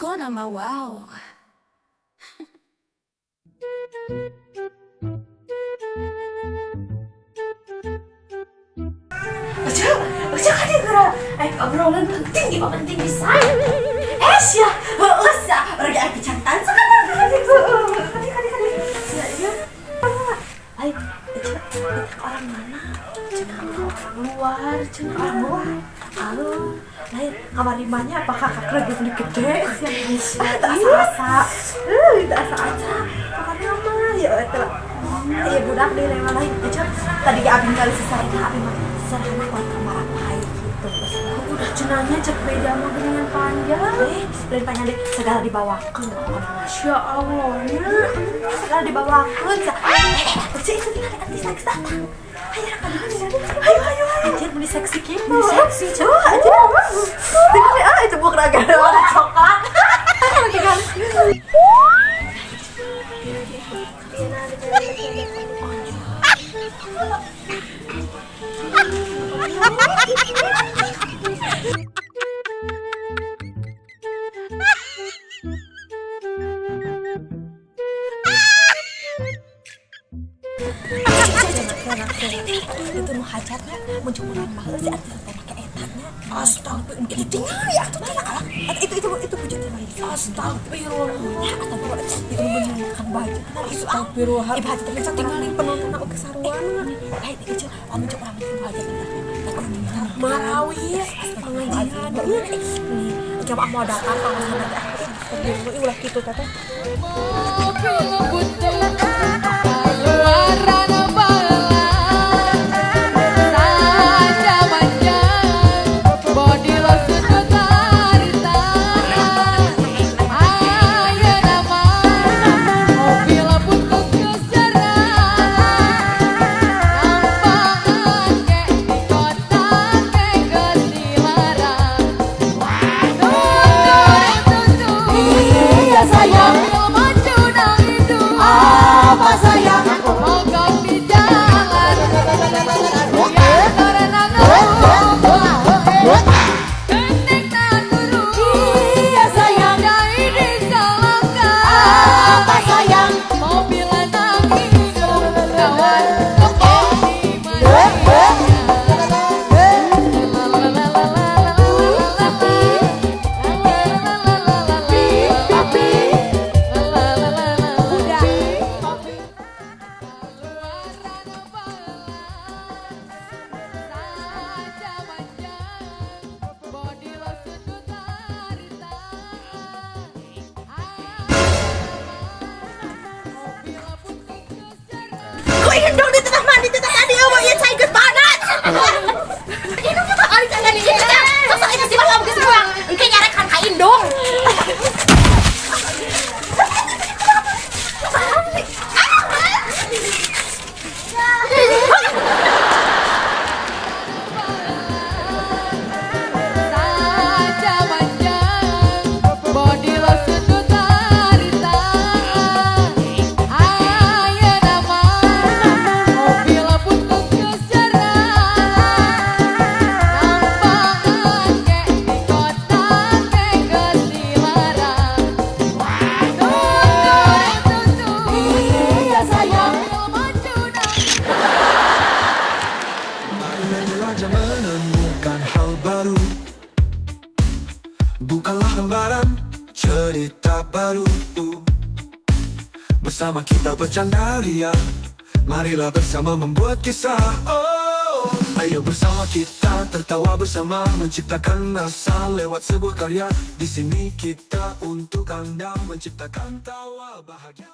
Kok nama wow? Udah kan ya obrolan penting apa penting bisa? Ya, usah orang yang kecantan sekarang orang mana? Orang luar, orang luar. Halo, lain kamar rimanya apakah kakak lagi gede? Tak asa-asa, tak asa-asa. Kamarnya mah ya itu. Ya budak di lewat lain. Tadi abis kali sesarana abis sesarana kuat kamar apa gitu. Udah cenanya cek beda mah dengan panjang. Lain panjang deh segala dibawakan. Masya Allahnya segala dibawakan. Cek itu tinggal nanti seks datang. Ayo. Anjir meni seksi gitu. Seksi coba aja. Tinggal itu bukan agak warna coklat. Tinggal. Itu nu hajatnya mencukuran mahal si artis teh make etaknya. Astagfirullah. Itu tinggal ya atuh teh alah. Itu wujud lagi. Astagfirullah. Ya atau itu menyenangkan baju. Astagfirullah. Ibu hati teh tinggal penonton oge saruana. Baik itu mencukuran itu hajat teh. Marawis pengajian. Nih, coba mau datang kalau sampai aku ulah kitu teh. Ingin dong di tengah mandi ya mau ya saya panas. Ini kita kali jangan ini ya. Sosok itu sih malam geus ruang. Engke nyarekan ka indung. Menemukan hal baru, bukanlah lembaran cerita baru. Bersama kita bercanda ria, marilah bersama membuat kisah. Oh, ayo bersama kita tertawa bersama, menciptakan rasa lewat sebuah karya. Di sini kita untuk Anda menciptakan tawa bahagia.